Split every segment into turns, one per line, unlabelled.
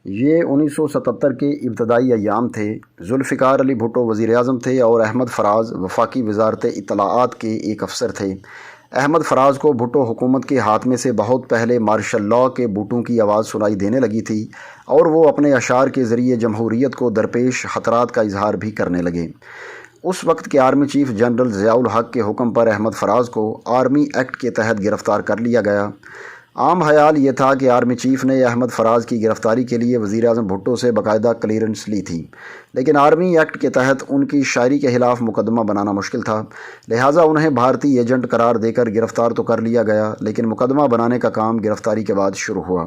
یہ 1977 کے ابتدائی ایام تھے۔ ذوالفقار علی بھٹو وزیر اعظم تھے اور احمد فراز وفاقی وزارت اطلاعات کے ایک افسر تھے۔ احمد فراز کو بھٹو حکومت کے خاتمے سے بہت پہلے مارشل لاء کے بوٹوں کی آواز سنائی دینے لگی تھی اور وہ اپنے اشعار کے ذریعے جمہوریت کو درپیش خطرات کا اظہار بھی کرنے لگے۔ اس وقت کے آرمی چیف جنرل ضیاء الحق کے حکم پر احمد فراز کو آرمی ایکٹ کے تحت گرفتار کر لیا گیا۔ عام خیال یہ تھا کہ آرمی چیف نے احمد فراز کی گرفتاری کے لیے وزیر اعظم بھٹو سے باقاعدہ کلیئرنس لی تھی، لیکن آرمی ایکٹ کے تحت ان کی شاعری کے خلاف مقدمہ بنانا مشکل تھا، لہٰذا انہیں بھارتی ایجنٹ قرار دے کر گرفتار تو کر لیا گیا، لیکن مقدمہ بنانے کا کام گرفتاری کے بعد شروع ہوا۔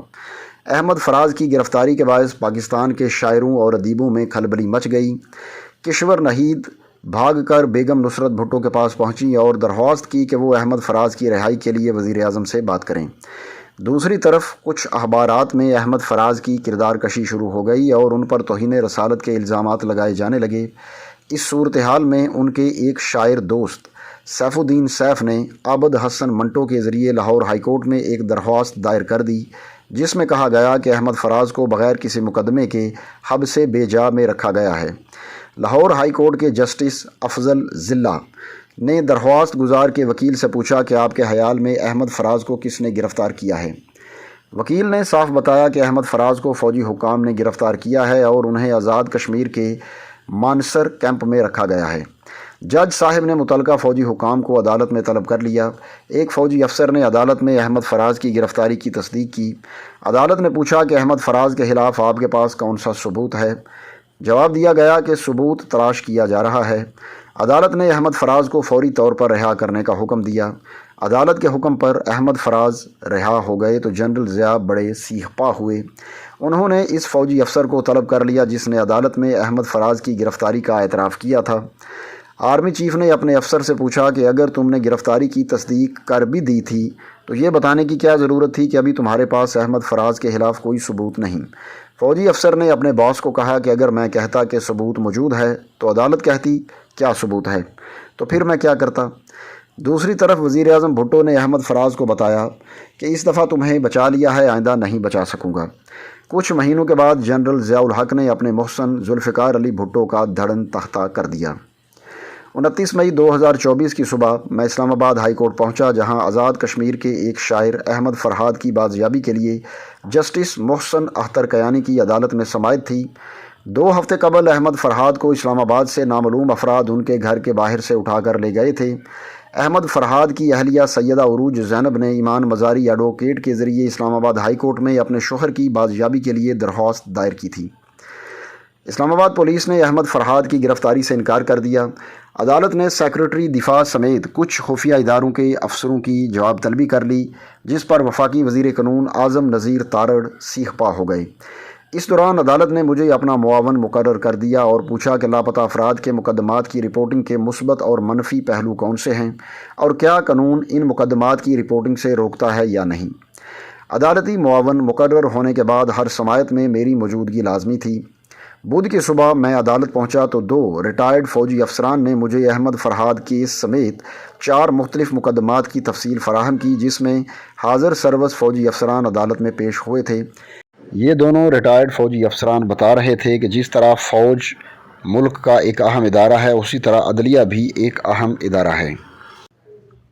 احمد فراز کی گرفتاری کے باعث پاکستان کے شاعروں اور ادیبوں میں کھلبلی مچ گئی۔ کشور نہید بھاگ کر بیگم نصرت بھٹو کے پاس پہنچی اور درخواست کی کہ وہ احمد فراز کی رہائی کے لیے وزیر اعظم سے بات کریں۔ دوسری طرف کچھ اخبارات میں احمد فراز کی کردار کشی شروع ہو گئی اور ان پر توہین رسالت کے الزامات لگائے جانے لگے۔ اس صورتحال میں ان کے ایک شاعر دوست سیف الدین سیف نے عابد حسن منٹو کے ذریعے لاہور ہائی کورٹ میں ایک درخواست دائر کر دی، جس میں کہا گیا کہ احمد فراز کو بغیر کسی مقدمے کے حبس بے جا میں رکھا گیا ہے۔ لاہور ہائی کورٹ کے جسٹس افضل ضلع نے درخواست گزار کے وکیل سے پوچھا کہ آپ کے خیال میں احمد فراز کو کس نے گرفتار کیا ہے؟ وکیل نے صاف بتایا کہ احمد فراز کو فوجی حکام نے گرفتار کیا ہے اور انہیں آزاد کشمیر کے مانسر کیمپ میں رکھا گیا ہے۔ جج صاحب نے متعلقہ فوجی حکام کو عدالت میں طلب کر لیا۔ ایک فوجی افسر نے عدالت میں احمد فراز کی گرفتاری کی تصدیق کی۔ عدالت نے پوچھا کہ احمد فراز کے خلاف آپ کے پاس کون سا ثبوت ہے؟ جواب دیا گیا کہ ثبوت تلاش کیا جا رہا ہے۔ عدالت نے احمد فراز کو فوری طور پر رہا کرنے کا حکم دیا۔ عدالت کے حکم پر احمد فراز رہا ہو گئے تو جنرل ضیاء بڑے سیخ پا ہوئے۔ انہوں نے اس فوجی افسر کو طلب کر لیا جس نے عدالت میں احمد فراز کی گرفتاری کا اعتراف کیا تھا۔ آرمی چیف نے اپنے افسر سے پوچھا کہ اگر تم نے گرفتاری کی تصدیق کر بھی دی تھی تو یہ بتانے کی کیا ضرورت تھی کہ ابھی تمہارے پاس احمد فراز کے خلاف کوئی ثبوت نہیں؟ فوجی افسر نے اپنے باس کو کہا کہ اگر میں کہتا کہ ثبوت موجود ہے تو عدالت کہتی کیا ثبوت ہے، تو پھر میں کیا کرتا؟ دوسری طرف وزیر اعظم بھٹو نے احمد فراز کو بتایا کہ اس دفعہ تمہیں بچا لیا ہے، آئندہ نہیں بچا سکوں گا۔ کچھ مہینوں کے بعد جنرل ضیاء الحق نے اپنے محسن ذوالفقار علی بھٹو کا دھڑن تختہ کر دیا۔ 29 مئی 2024 کی صبح میں اسلام آباد ہائی کورٹ پہنچا، جہاں آزاد کشمیر کے ایک شاعر احمد فرحاد کی بازیابی کے لیے جسٹس محسن اختر کیانی کی عدالت میں سماعت تھی۔ 2 ہفتے قبل احمد فرحاد کو اسلام آباد سے نامعلوم افراد ان کے گھر کے باہر سے اٹھا کر لے گئے تھے۔ احمد فرحاد کی اہلیہ سیدہ عروج زینب نے ایمان مزاری ایڈوکیٹ کے ذریعے اسلام آباد ہائی کورٹ میں اپنے شوہر کی بازیابی کے لیے درخواست دائر کی تھی۔ اسلام آباد پولیس نے احمد فرحاد کی گرفتاری سے انکار کر دیا۔ عدالت نے سیکرٹری دفاع سمیت کچھ خفیہ اداروں کے افسروں کی جواب طلبی کر لی، جس پر وفاقی وزیر قانون اعظم نذیر تارڑ سیخ پا ہو گئے۔ اس دوران عدالت نے مجھے اپنا معاون مقرر کر دیا اور پوچھا کہ لاپتہ افراد کے مقدمات کی رپورٹنگ کے مثبت اور منفی پہلو کون سے ہیں اور کیا قانون ان مقدمات کی رپورٹنگ سے روکتا ہے یا نہیں۔ عدالتی معاون مقرر ہونے کے بعد ہر سماعت میں میری موجودگی لازمی تھی۔ بدھ کی صبح میں عدالت پہنچا تو 2 ریٹائرڈ فوجی افسران نے مجھے احمد فرحاد کیس سمیت 4 مختلف مقدمات کی تفصیل فراہم کی، جس میں حاضر سروس فوجی افسران عدالت میں پیش ہوئے تھے۔ یہ دونوں ریٹائرڈ فوجی افسران بتا رہے تھے کہ جس طرح فوج ملک کا ایک اہم ادارہ ہے، اسی طرح عدلیہ بھی ایک اہم ادارہ ہے۔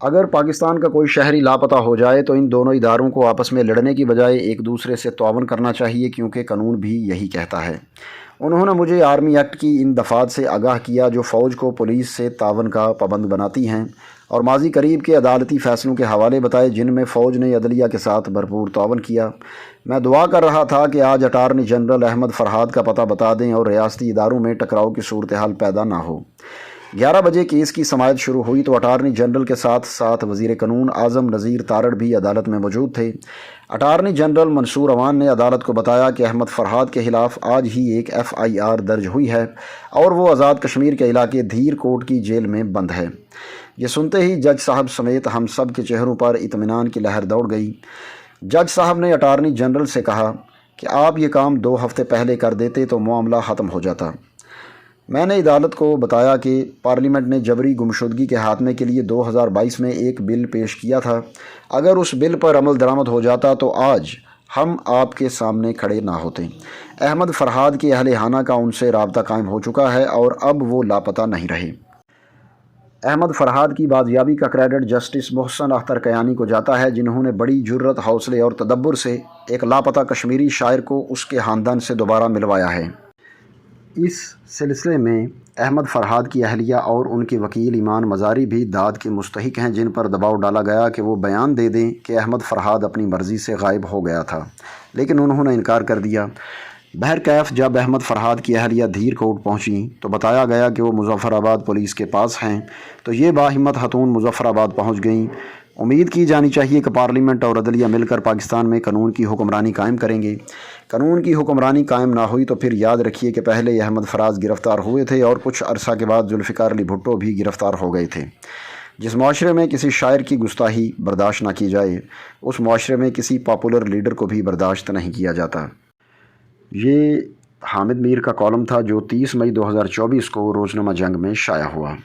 اگر پاکستان کا کوئی شہری لاپتہ ہو جائے تو ان دونوں اداروں کو آپس میں لڑنے کی بجائے ایک دوسرے سے تعاون کرنا چاہیے، کیونکہ قانون بھی یہی کہتا ہے۔ انہوں نے مجھے آرمی ایکٹ کی ان دفعات سے آگاہ کیا جو فوج کو پولیس سے تعاون کا پابند بناتی ہیں، اور ماضی قریب کے عدالتی فیصلوں کے حوالے بتائے جن میں فوج نے عدلیہ کے ساتھ بھرپور تعاون کیا۔ میں دعا کر رہا تھا کہ آج اٹارنی جنرل احمد فرحاد کا پتہ بتا دیں اور ریاستی اداروں میں ٹکراؤ کی صورتحال پیدا نہ ہو۔ 11 بجے کیس کی سماعت شروع ہوئی تو اٹارنی جنرل کے ساتھ ساتھ وزیر قانون اعظم نذیر تارڑ بھی عدالت میں موجود تھے۔ اٹارنی جنرل منصور اوان نے عدالت کو بتایا کہ احمد فرحاد کے خلاف آج ہی ایک FIR درج ہوئی ہے اور وہ آزاد کشمیر کے علاقے دھیر کوٹ کی جیل میں بند ہے۔ یہ سنتے ہی جج صاحب سمیت ہم سب کے چہروں پر اطمینان کی لہر دوڑ گئی۔ جج صاحب نے اٹارنی جنرل سے کہا کہ آپ یہ کام 2 ہفتے پہلے کر دیتے تو معاملہ ختم ہو جاتا۔ میں نے عدالت کو بتایا کہ پارلیمنٹ نے جبری گمشدگی کے خاتمے کے لیے 2022 میں ایک بل پیش کیا تھا۔ اگر اس بل پر عمل درآمد ہو جاتا تو آج ہم آپ کے سامنے کھڑے نہ ہوتے۔ احمد فرحاد کے اہل خانہ کا ان سے رابطہ قائم ہو چکا ہے اور اب وہ لاپتہ نہیں رہے۔ احمد فرحاد کی بازیابی کا کریڈٹ جسٹس محسن اختر کیانی کو جاتا ہے، جنہوں نے بڑی جرأت، حوصلے اور تدبر سے ایک لاپتہ کشمیری شاعر کو اس کے خاندان سے دوبارہ ملوایا ہے۔ اس سلسلے میں احمد فرحاد کی اہلیہ اور ان کے وکیل ایمان مزاری بھی داد کے مستحق ہیں، جن پر دباؤ ڈالا گیا کہ وہ بیان دے دیں کہ احمد فرحاد اپنی مرضی سے غائب ہو گیا تھا، لیکن انہوں نے انکار کر دیا۔ بہرکیف جب احمد فرحاد کی اہلیہ دھیر کوٹ پہنچیں تو بتایا گیا کہ وہ مظفر آباد پولیس کے پاس ہیں، تو یہ باہمت خاتون مظفر آباد پہنچ گئیں۔ امید کی جانی چاہیے کہ پارلیمنٹ اور عدلیہ مل کر پاکستان میں قانون کی حکمرانی قائم کریں گے۔ قانون کی حکمرانی قائم نہ ہوئی تو پھر یاد رکھیے کہ پہلے یہ احمد فراز گرفتار ہوئے تھے اور کچھ عرصہ کے بعد ذوالفقار علی بھٹو بھی گرفتار ہو گئے تھے۔ جس معاشرے میں کسی شاعر کی گستاخی برداشت نہ کی جائے، اس معاشرے میں کسی پاپولر لیڈر کو بھی برداشت نہیں کیا جاتا۔ یہ حامد میر کا کالم تھا جو 30 مئی 2024 کو روزنامہ جنگ میں شائع ہوا۔